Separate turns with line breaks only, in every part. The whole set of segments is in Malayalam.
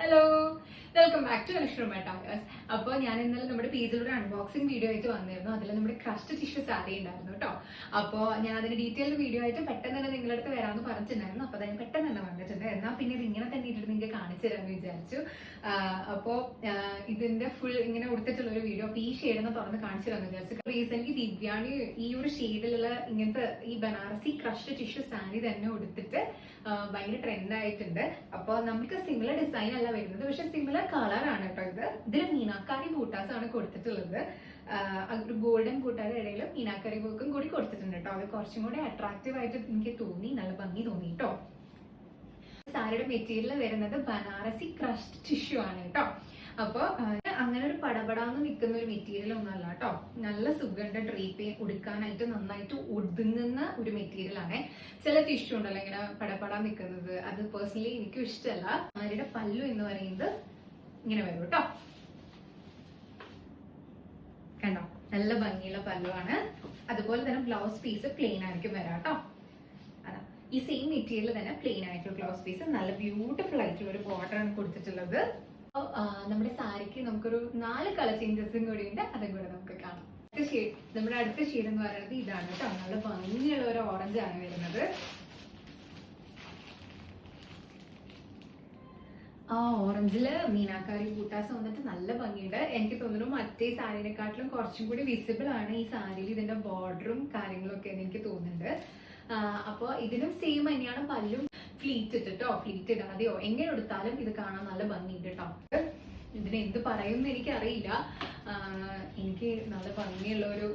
ഹലോ, വെൽക്കം ബാക്ക് ടു അനുഷ്ഠ ടാഗേഴ്സ്. അപ്പോൾ ഞാൻ ഇന്നലെ നമ്മുടെ പേജിലൊരു അൺബോക്സിംഗ് വീഡിയോ ആയിട്ട് വന്നിരുന്നു. അതിൽ നമ്മുടെ ക്രഷ്ഡ് ടിഷ്യൂ സാരി ഉണ്ടായിരുന്നു കേട്ടോ. അപ്പോൾ ഞാൻ അതിന്റെ ഡീറ്റെയിൽഡ് വീഡിയോ ആയിട്ട് പെട്ടെന്ന് തന്നെ നിങ്ങളുടെ അടുത്ത് വരാമെന്ന് പറഞ്ഞിട്ടുണ്ടായിരുന്നു. അപ്പോൾ അതിന് പെട്ടെന്ന് തന്നെ വന്നിട്ടുണ്ട്. എന്നാൽ പിന്നെ ഇത് ഇങ്ങനെ തന്നെ ഇട്ടിട്ട് നിങ്ങൾക്ക് കാണിച്ചു തരാമെന്ന് വിചാരിച്ചു. അപ്പോൾ ഇതിന്റെ ഫുൾ ഇങ്ങനെ കൊടുത്തിട്ടുള്ള ഒരു വീഡിയോ അപ്പോൾ ഈ ഷെയ്ഡെന്ന് തുറന്ന് കാണിച്ചു തരാമെന്ന് വിചാരിച്ചു. റീസെന്റ് ദിവ്യാണി ഈ ഒരു ഷെയ്ഡിലുള്ള ഇങ്ങനത്തെ ഈ ബനാറസി ക്രഷ്ഡ് ടിഷ്യൂ സാരി തന്നെ കൊടുത്തിട്ട് ഭയങ്കര ട്രെൻഡ് ആയിട്ടുണ്ട്. അപ്പോൾ നമുക്ക് സിമിലർ ഡിസൈൻ അല്ല വരുന്നത്, പക്ഷെ സിമിലർ കളർ ആണ് കേട്ടോ. ഇതിൽ മീനാക്കാരി ബൂട്ടാസ് ആണ് കൊടുത്തിട്ടുള്ളത്. ഒരു ഗോൾഡൻ ബൂട്ടാരുടെ ഇടയിൽ മീനാക്കാരി വർക്കും കൂടി കൊടുത്തിട്ടുണ്ട് കേട്ടോ. അത് കുറച്ചും കൂടി അട്രാക്റ്റീവ് ആയിട്ട് എനിക്ക് തോന്നി, നല്ല ഭംഗി തോന്നി കേട്ടോ. സാരിയുടെ മെറ്റീരിയൽ വരുന്നത് ബനാറസി ക്രഷ്ഡ് ടിഷ്യൂ ആണ് കേട്ടോ. അപ്പൊ അങ്ങനെ ഒരു പടപടാന്ന് നിൽക്കുന്ന ഒരു മെറ്റീരിയൽ ഒന്നല്ല കേട്ടോ. നല്ല സുഗന്ധ ഡ്രീപ്പ് ഉടുക്കാനായിട്ട് നന്നായിട്ട് ഒതുങ്ങുന്ന ഒരു മെറ്റീരിയൽ ആണ്. ചില ടിഷ്യൂ ഉണ്ടല്ലോ ഇങ്ങനെ പടപടാൻ നിൽക്കുന്നത്, അത് പേഴ്സണലി എനിക്കും ഇഷ്ടമല്ല. സാരിയുടെ പല്ലു എന്ന് പറയുന്നത് ഇങ്ങനെ വരും കേട്ടോ. കണ്ടോ, നല്ല ഭംഗിയുള്ള പല്ലുവാണ്. അതുപോലെ തന്നെ ബ്ലൗസ് പീസ് പ്ലെയിൻ ആയിരിക്കും വരാം കേട്ടോ. അതാ ഈ സെയിം മെറ്റീരിയൽ തന്നെ പ്ലെയിൻ ആയിട്ടുള്ള ബ്ലൗസ് പീസ്, നല്ല ബ്യൂട്ടിഫുൾ ആയിട്ടുള്ള ഒരു ബോർഡർ ആണ് കൊടുത്തിട്ടുള്ളത്. നമ്മുടെ സാരിക്ക് നമുക്കൊരു 4 കളർ ചേഞ്ചസും കൂടി ഉണ്ട്, അതും കൂടെ നമുക്ക് കാണാം. നമ്മുടെ അടുത്ത ഷെയ്ഡ് എന്ന് പറയുന്നത് ഇതാണ് കേട്ടോ. നല്ല ഭംഗിയുള്ള ഒരു ഓറഞ്ച് ആണ് വരുന്നത്. ആ ഓറഞ്ചില് മീനാക്കാരി ബൂട്ടാസ് വന്നിട്ട് നല്ല ഭംഗിയുണ്ട്. എനിക്ക് തോന്നുന്നു മറ്റേ സാരിനെക്കാട്ടിലും കുറച്ചും കൂടി വിസിബിൾ ആണ് ഈ സാരിയിൽ ഇതിന്റെ ബോർഡറും കാര്യങ്ങളും ഒക്കെ എനിക്ക് തോന്നുന്നുണ്ട്. അപ്പൊ ഇതിനും സെയിം തന്നെയാണ് പല്ലും. ഫ്ലീറ്റ് ഇട്ടിട്ടോ ഫ്ലീറ്റ് ഇടാതെയോ എങ്ങനെ എടുത്താലും ഇത് കാണാൻ നല്ല ഭംഗിയുണ്ട് കേട്ടോ. ഇതിന് എന്ത് പറയുമെന്ന് എനിക്കറിയില്ല. എനിക്ക് നല്ല ഭംഗിയുള്ള ഒരു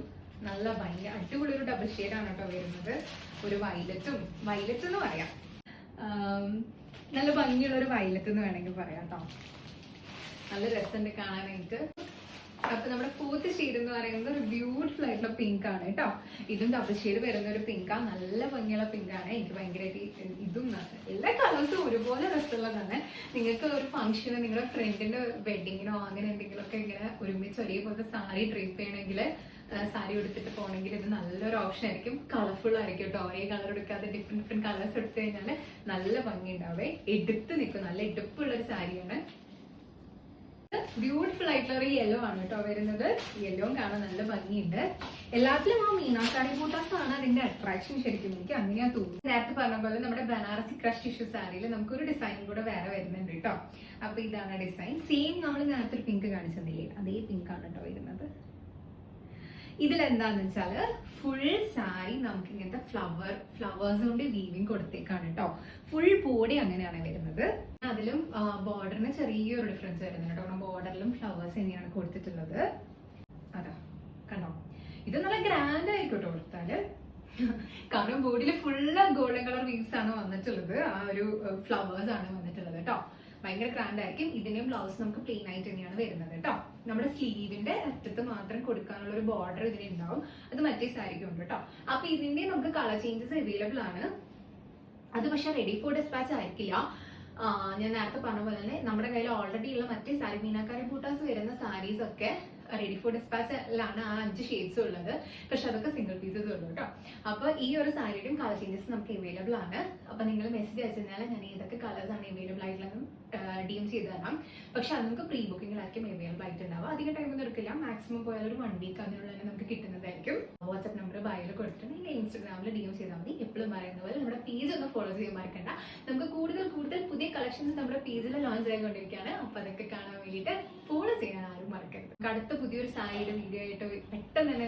നല്ല ഭംഗി അടിപൊളി ഒരു ഡബിൾ ഷെയ്ഡാണ് കേട്ടോ വരുന്നത്. ഒരു വയലറ്റ് എന്ന് പറയാം. നല്ല ഭംഗിയുള്ള ഒരു വയലറ്റ് എന്ന് വേണമെങ്കിൽ പറയാം കേട്ടോ. നല്ല രസമുണ്ട് കാണാനായിട്ട്. അപ്പൊ നമ്മുടെ ഫോർത്ത് ഷെയ്ഡ് എന്ന് പറയുന്നത് ഒരു ബ്യൂട്ടിഫുൾ ആയിട്ടുള്ള പിങ്ക് ആണ് കേട്ടോ. ഇതും ഡബിൾ ഷെയ്ഡ് വരുന്ന ഒരു പിങ്കാണ്. നല്ല ഭംഗിയുള്ള പിങ്ക് ആണ്. എനിക്ക് ഭയങ്കരമായിട്ട് ഇതും എല്ലാ കളേഴ്സും ഒരുപോലെ രസമുള്ളതാണ്. നിങ്ങൾക്ക് ഒരു ഫംഗ്ഷന് നിങ്ങളുടെ ഫ്രണ്ടിന്റെ വെഡിങ്ങിനോ അങ്ങനെ എന്തെങ്കിലുമൊക്കെ ഇങ്ങനെ ഒരുമിച്ച് ഒരേപോലത്തെ സാരി ഡ്രേപ്പ് ചെയ്യണമെങ്കിൽ, സാരി എടുത്തിട്ട് പോകണമെങ്കിൽ ഇത് നല്ലൊരു ഓപ്ഷൻ ആയിരിക്കും. കളർഫുൾ ആയിരിക്കും കേട്ടോ. ഒരേ കളർ എടുക്കാതെ ഡിഫറെന്റ് കളേഴ്സ് എടുത്തു കഴിഞ്ഞാൽ നല്ല ഭംഗി ഉണ്ടാവേ. എടുത്ത് നിൽക്കും, നല്ല എടുപ്പുള്ള ഒരു സാരിയാണ്. ബ്യൂട്ടിഫുൾ ആയിട്ടുള്ള ഒരു യെല്ലോ ആണ് കേട്ടോ വരുന്നത്. യെല്ലോ കാണാൻ നല്ല ഭംഗിയുണ്ട്. എല്ലാത്തിലും ആ മീനാക്കാരി ബൂട്ടാസ് ആണ് അതിന്റെ അട്രാക്ഷൻ. ശരിക്കും എനിക്ക് അങ്ങനെയാ തോന്നുന്നു. നേരത്തെ പറഞ്ഞ പോലെ നമ്മുടെ ബനാറസി ക്രഷ് ടിഷ്യൂ സാരിയിൽ നമുക്കൊരു ഡിസൈൻ കൂടെ വേറെ വരുന്നുണ്ട് കേട്ടോ. അപ്പൊ ഇതാണ് ഡിസൈൻ. സെയിം നമ്മൾ നേരത്തെ ഒരു പിങ്ക് കാണിച്ചെന്നില്ലേ, അതേ പിങ്ക് ആണ് കേട്ടോ വരുന്നത്. ഇതിലെന്താന്ന് വെച്ചാല് ഫുൾ സാരി നമുക്ക് ഇങ്ങനത്തെ ഫ്ലവേഴ്സ് കൊണ്ട് വീവിങ് കൊടുത്തേക്കാണ് കേട്ടോ. ഫുൾ ബോഡി അങ്ങനെയാണ് വരുന്നത്. അതിലും ബോർഡറിന് ചെറിയൊരു ഡിഫറൻസ് വരുന്നുണ്ട് കേട്ടോ. ബോർഡറിലും ഫ്ലവേഴ്സ് തന്നെയാണ് കൊടുത്തിട്ടുള്ളത്. അതാ കണ്ടോ, ഇത് നല്ല ഗ്രാൻഡ് ആയിരിക്കും കേട്ടോ കൊടുത്താല്. കാരണം ബോഡിയിൽ ഫുള്ള് ഗോൾഡൻ കളർ വീവ്സ് ആണ് വന്നിട്ടുള്ളത്. ആ ഒരു ഫ്ലവേഴ്സ് ആണ് വന്നിട്ടുള്ളത് കേട്ടോ. ഭയങ്കര ഗ്രാൻഡ് ആയിരിക്കും. ഇതിന്റെയും ബ്ലൗസ് നമുക്ക് പ്ലെയിൻ ആയിട്ട് തന്നെയാണ് വരുന്നത് കേട്ടോ. നമ്മുടെ സ്ലീവിന്റെ അറ്റത്ത് മാത്രം കൊടുക്കാനുള്ള ഒരു ബോർഡർ ഇതിന് ഉണ്ടാവും. അത് മറ്റേ സാരിക്കും ഉണ്ട് കേട്ടോ. അപ്പൊ ഇതിന്റെ നമുക്ക് കളർ ചേഞ്ചസ് അവൈലബിൾ ആണ്. അത് പക്ഷെ റെഡി ഫോർ ഡിസ്പാച്ച് ആയിരിക്കില്ല. ഞാൻ നേരത്തെ പറഞ്ഞ പോലെ തന്നെ നമ്മുടെ കയ്യിൽ ഓൾറെഡി ഉള്ള മറ്റേ സാരി മീനാക്കാരി ബൂട്ടാസ് വരുന്ന സാരീസ് ഒക്കെ റെഡി ഫോർ ഡിസ്പാച്ചിലാണ് ആ 5 ഷെയ്ഡ്സ് ഉള്ളത്. പക്ഷെ അതൊക്കെ സിംഗിൾ പീസസ് ഉള്ളൂ കേട്ടോ. അപ്പൊ ഈ ഒരു സാരിയുടെയും കളർ ചേഞ്ചസ് നമുക്ക് അവൈലബിൾ ആണ്. അപ്പൊ നിങ്ങൾ മെസ്സേജ് അയച്ചു കഴിഞ്ഞാൽ ഞാൻ ഏതൊക്കെ കളേഴ്സ് ആണ് അവൈലബിൾ ആയിട്ടുള്ളതും DM ചെയ്ത് തരാം. പക്ഷെ അത് നമുക്ക് പ്രീ ബുക്കിംഗിലായിരിക്കും അവൈലബിൾ ആയിട്ടുണ്ടാവുക. അധികം ടൈമൊന്നും എടുക്കില്ല. മാക്സിമം പോയാൽ ഒരു 1 വീക്ക് അതിനുള്ള തന്നെ നമുക്ക് കിട്ടുന്നതായിരിക്കും. വാട്സ്ആപ്പ് നമ്പർ ബയോയിൽ കൊടുത്തിട്ടുണ്ടെങ്കിൽ ഇൻസ്റ്റാഗ്രാമിൽ DM ചെയ്താൽ മതി. എപ്പോഴും പറയുന്ന പോലെ നമ്മുടെ പേജ് ഒന്ന് ഫോളോ ചെയ്യാൻ മറക്കണ്ട. നമുക്ക് കൂടുതൽ പുതിയ കളക്ഷൻസ് നമ്മുടെ പേജിൽ ലോഞ്ച് ആയിക്കൊണ്ടിരിക്കുകയാണ്. അപ്പൊ അതൊക്കെ കാണാൻ വേണ്ടിയിട്ട് ഫോളോ ചെയ്യാൻ ആരും മറക്കരുത്. അടുത്ത പുതിയൊരു സാരിയുടെ വീഡിയോ ആയിട്ട് പെട്ടെന്ന് തന്നെ